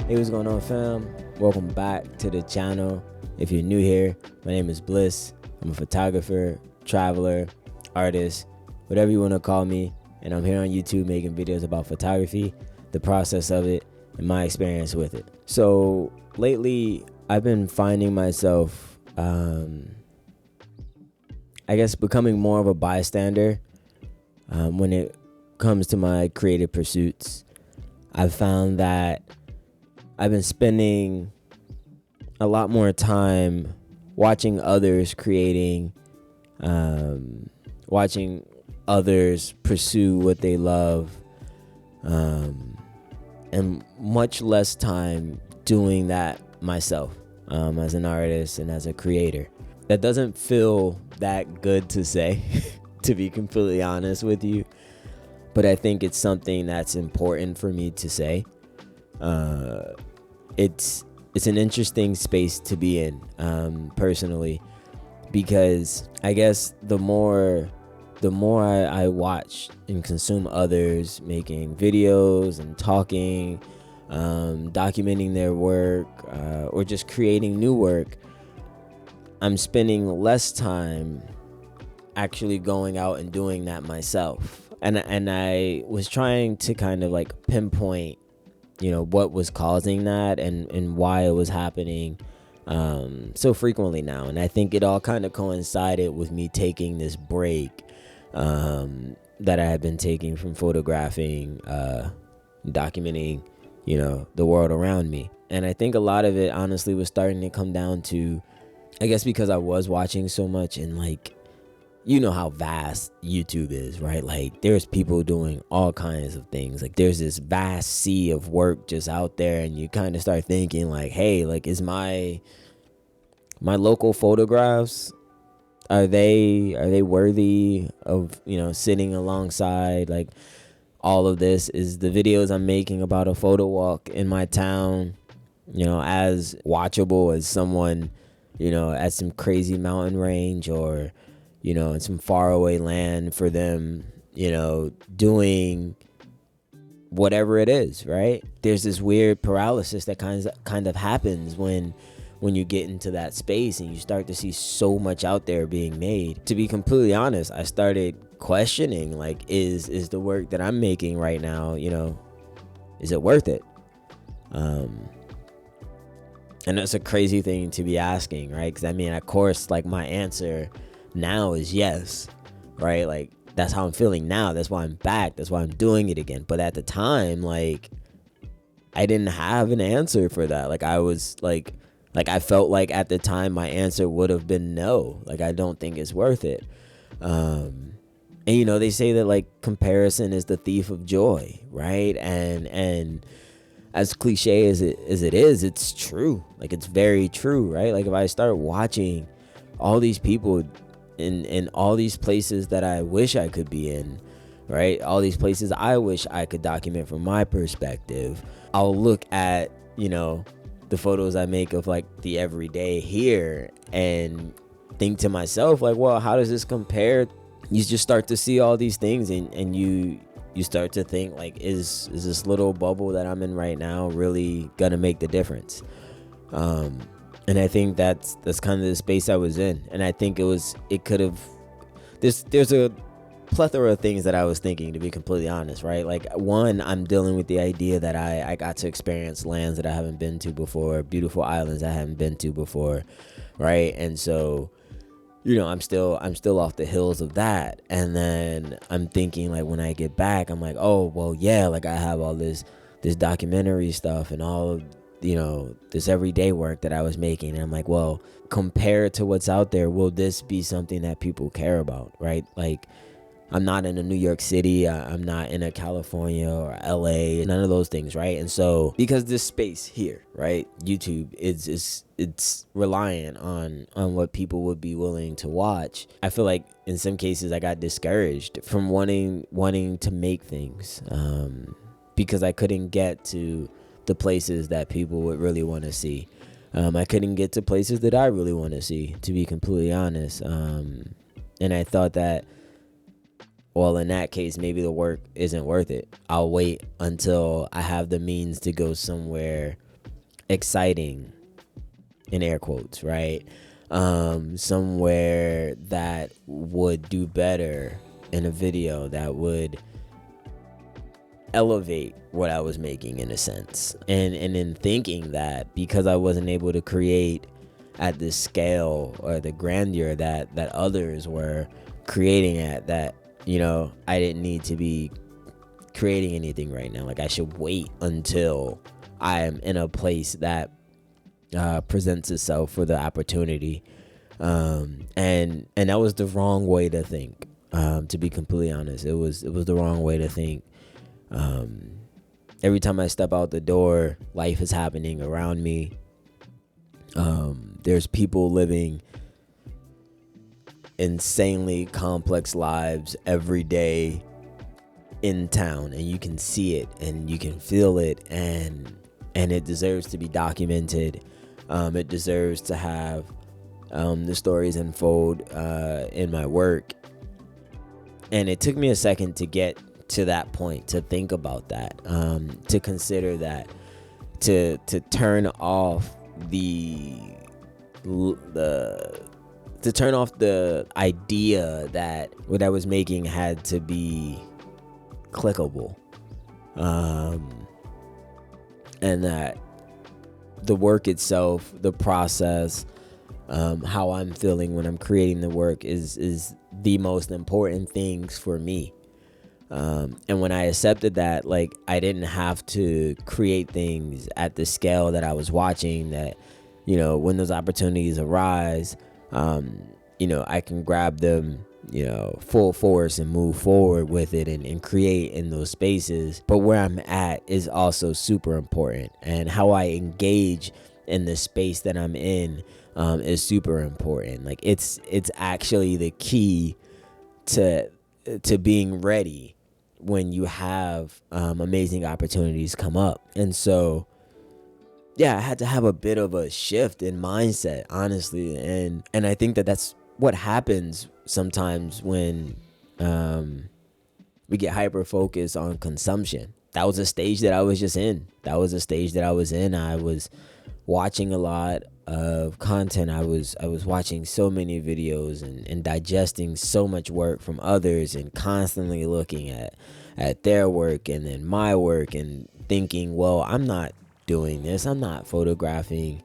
Hey, what's going on, fam? Welcome back to the channel. If you're new here, my name is Bliss. I'm a photographer, traveler, artist, whatever you want to call me, and I'm here on YouTube making videos about photography, the process of it, and my experience with it. So lately, I've been finding myself, I guess, becoming more of a bystander when it comes to my creative pursuits. I've found that I've been spending a lot more time watching others creating, watching others pursue what they love, and much less time doing that myself as an artist and as a creator. That doesn't feel that good to say, to be completely honest with you, but I think it's something that's important for me to say. It's an interesting space to be in, personally, because I guess the more I watch and consume others making videos and talking, documenting their work, or just creating new work, I'm spending less time actually going out and doing that myself. And I was trying to kind of like pinpoint, what was causing that and why it was happening so frequently now. And I think it all kind of coincided with me taking this break that I had been taking from photographing, documenting, the world around me. And I think a lot of it honestly was starting to come down to, I guess, because I was watching so much, and like, how vast YouTube is, right? Like, there's people doing all kinds of things. Like, there's this vast sea of work just out there, and you kind of start thinking like, hey, like, is my local photographs, are they worthy of, sitting alongside like all of this? Is the videos I'm making about a photo walk in my town, as watchable as someone, at some crazy mountain range, or in some faraway land for them, doing whatever it is, right? There's this weird paralysis that kind of happens when you get into that space and you start to see so much out there being made. To be completely honest, I started questioning, like, is the work that I'm making right now, is it worth it? And that's a crazy thing to be asking, right? Because of course, like, my answer now is yes, right? Like, that's how I'm feeling now. That's why I'm back. That's why I'm doing it again. But at the time, like, I didn't have an answer for that. Like, I was like I felt like at the time my answer would have been no. Like, I don't think it's worth it. And they say that, like, comparison is the thief of joy, right? And as cliche as it is, it's true. Like, it's very true, right? Like, if I start watching all these people in all these places that I wish I could be in, right? All these places I wish I could document from my perspective, I'll look at, the photos I make of, like, the everyday here and think to myself, like, well, how does this compare? You just start to see all these things, and you start to think, like, is this little bubble that I'm in right now really gonna make the difference? And I think that's kind of the space I was in. And I think there's a plethora of things that I was thinking, to be completely honest, right? Like, one, I'm dealing with the idea that I got to experience lands that I haven't been to before, beautiful islands I haven't been to before, right? And so, I'm still off the hills of that. And then I'm thinking, like, when I get back, I'm like, oh, well, yeah, like, I have all this documentary stuff and all of, this everyday work that I was making. And I'm like, well, compared to what's out there, will this be something that people care about, right? Like, I'm not in a New York City, I'm not in a California or LA, none of those things, right? And so, because this space here, right, YouTube, it's reliant on what people would be willing to watch. I feel like in some cases I got discouraged from wanting to make things, because I couldn't get to the places that people would really want to see. I couldn't get to places that I really want to see, to be completely honest. And I thought that, well, in that case, maybe the work isn't worth it. I'll wait until I have the means to go somewhere exciting, in air quotes, right? Somewhere that would do better in a video, that would elevate what I was making, in a sense. And in thinking that, because I wasn't able to create at the scale or the grandeur that others were creating at, that, you know, I didn't need to be creating anything right now. Like, I should wait until I am in a place that presents itself for the opportunity. And that was the wrong way to think. To be completely honest, it was the wrong way to think. Every time I step out the door, life is happening around me. There's people living insanely complex lives every day in town, and you can see it and you can feel it, and it deserves to be documented. It deserves to have the stories unfold in my work. And it took me a second to get to that point, to think about that, to consider that, to turn off the idea that what I was making had to be clickable, and that the work itself, the process, how I'm feeling when I'm creating the work is the most important things for me. And when I accepted that, like, I didn't have to create things at the scale that I was watching, that, you know, when those opportunities arise, you know, I can grab them, you know, full force and move forward with it and create in those spaces. But where I'm at is also super important, and how I engage in the space that I'm in is super important. Like, it's actually the key to being ready when you have amazing opportunities come up. And so, yeah, I had to have a bit of a shift in mindset, honestly. And I think that that's what happens sometimes when we get hyper focused on consumption. That was a stage that I was just in. I was watching a lot of content. I was watching so many videos and digesting so much work from others, and constantly looking at their work and then my work, and thinking, well, I'm not doing this. I'm not photographing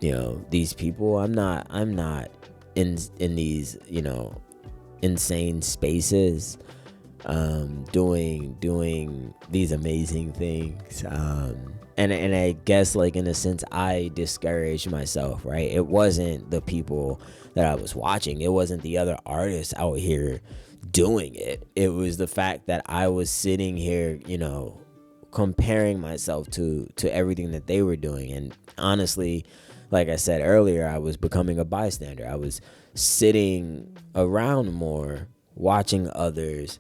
you know, these people. I'm not in these, you know, insane spaces doing these amazing things. And I guess, like, in a sense, I discouraged myself, right? It wasn't the people that I was watching. It wasn't the other artists out here doing it. It was the fact that I was sitting here, you know, comparing myself to everything that they were doing. And honestly, like I said earlier, I was becoming a bystander. I was sitting around more, watching others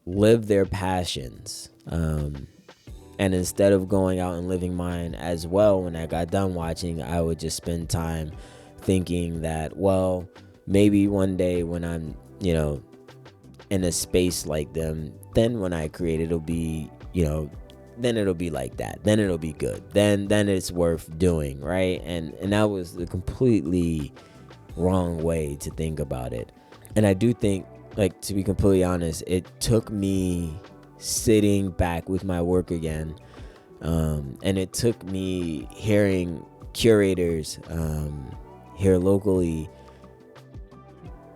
live their passions. And instead of going out and living mine as well, when I got done watching, I would just spend time thinking that, well, maybe one day when I'm, you know, in a space like them, then when I create, it'll be, you know, then it'll be like that. Then it'll be good. Then it's worth doing, right? And that was the completely wrong way to think about it. And I do think, like, to be completely honest, it took me sitting back with my work again, and it took me hearing curators here locally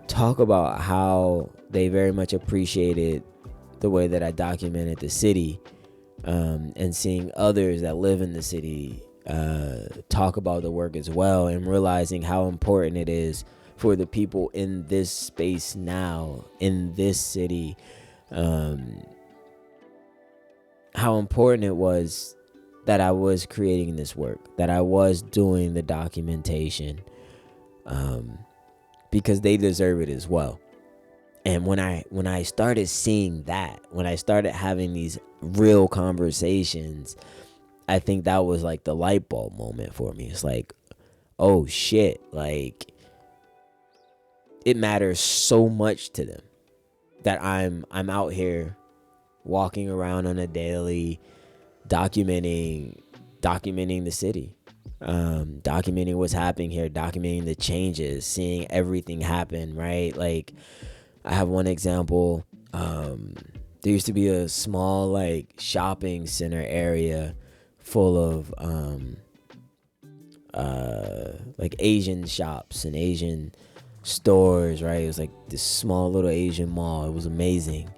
talk about how they very much appreciated the way that I documented the city, and seeing others that live in the city talk about the work as well, and realizing how important it is for the people in this space now, in this city, how important it was that I was creating this work, that I was doing the documentation, because they deserve it as well. And when I started seeing that, when I started having these real conversations, I think that was like the light bulb moment for me. It's like, oh shit, like, it matters so much to them that I'm out here walking around on a daily, documenting documenting the city, documenting what's happening here, documenting the changes, seeing everything happen, right? Like, I have one example. There used to be a small like shopping center area full of like Asian shops and Asian stores, right? It was like this small little Asian mall. It was amazing.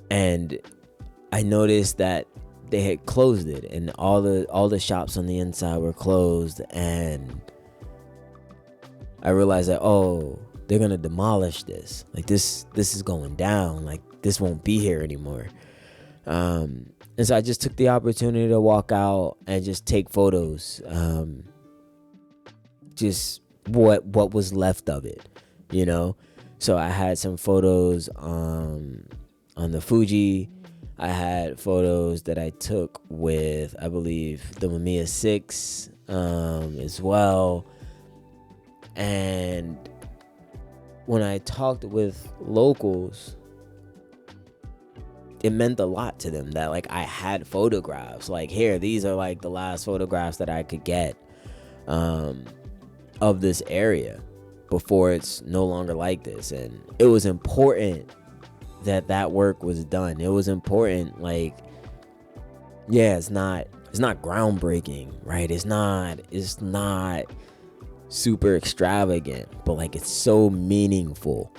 And I noticed that they had closed it, and all the shops on the inside were closed, and I realized that, oh, they're gonna demolish this. Like, this is going down. Like, this won't be here anymore. And so I just took the opportunity to walk out and just take photos. Just what was left of it, you know. So I had some photos on the Fuji. I had photos that I took with, I believe, the Mamiya 6 as well. And when I talked with locals, it meant a lot to them that like I had photographs. Like, here, these are like the last photographs that I could get of this area before it's no longer like this. And it was important that work was done. It was important. Like, yeah, it's not groundbreaking, right? It's not super extravagant, but like, it's so meaningful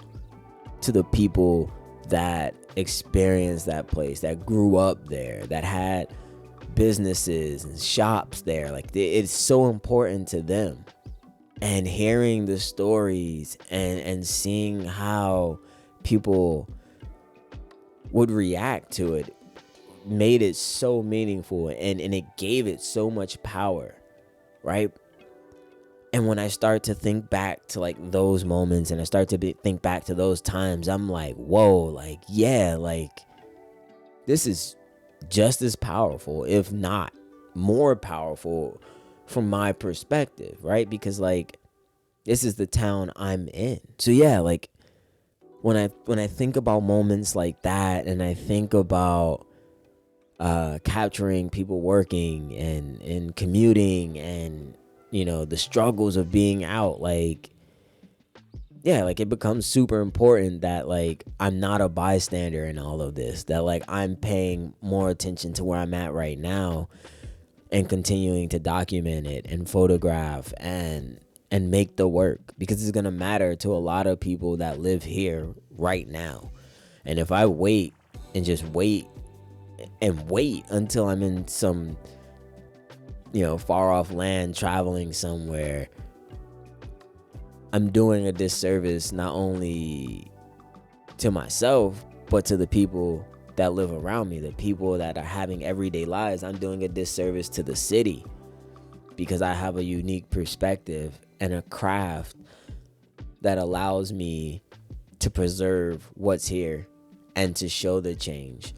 to the people that experienced that place, that grew up there, that had businesses and shops there. Like, it's so important to them. And hearing the stories and seeing how people would react to it made it so meaningful, and it gave it so much power, right? And when I start to think back to like those moments, and I start to think back to those times, I'm like, whoa, like, yeah, like, this is just as powerful, if not more powerful from my perspective, right? Because like, this is the town I'm in. So yeah, like, when I think about moments like that, and I think about capturing people working and commuting, and you know, the struggles of being out, like, yeah, like, it becomes super important that like I'm not a bystander in all of this, that like I'm paying more attention to where I'm at right now and continuing to document it and photograph and make the work, because it's gonna matter to a lot of people that live here right now. And if I wait and just wait until I'm in some, you know, far off land traveling somewhere, I'm doing a disservice not only to myself, but to the people that live around me, the people that are having everyday lives. I'm doing a disservice to the city, because I have a unique perspective and a craft that allows me to preserve what's here and to show the change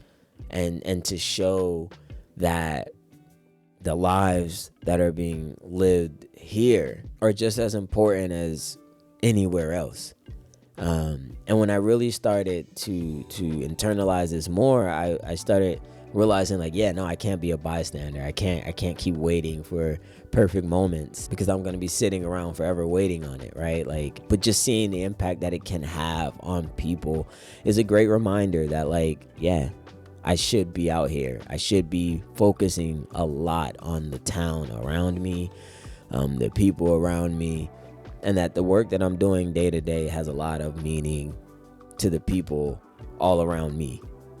and to show that the lives that are being lived here are just as important as anywhere else. And when I really started to internalize this more, I started realizing like, yeah, no, I can't be a bystander. I can't keep waiting for perfect moments, because I'm going to be sitting around forever waiting on it, right? Like, but just seeing the impact that it can have on people is a great reminder that like, yeah, I should be out here. I should be focusing a lot on the town around me, the people around me, and that the work that I'm doing day to day has a lot of meaning to the people all around me,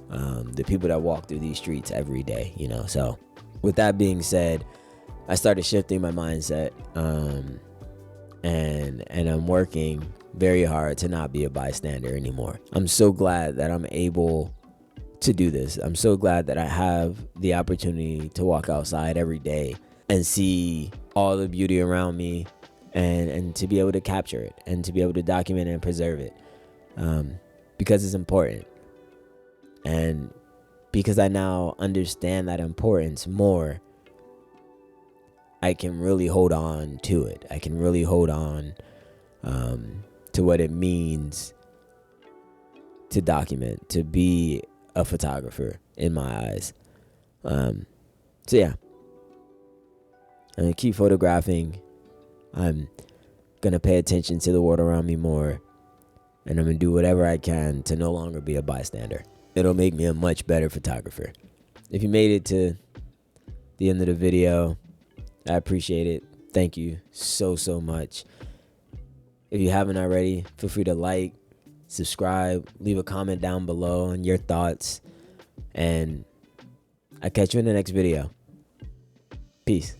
the people that walk through these streets every day, you know. So with that being said, I started shifting my mindset, and I'm working very hard to not be a bystander anymore. I'm so glad that I'm able to do this. I'm so glad that I have the opportunity to walk outside every day and see all the beauty around me, and to be able to capture it and to be able to document it and preserve it, because it's important. And because I now understand that importance more, I can really hold on to it. I can really hold on to what it means to document, to be a photographer in my eyes. So yeah, I'm gonna keep photographing. I'm gonna pay attention to the world around me more, and I'm gonna do whatever I can to no longer be a bystander. It'll make me a much better photographer. If you made it to the end of the video, I appreciate it. Thank you so much. If you haven't already, feel free to like, subscribe, leave a comment down below on your thoughts, and I'll catch you in the next video. Peace.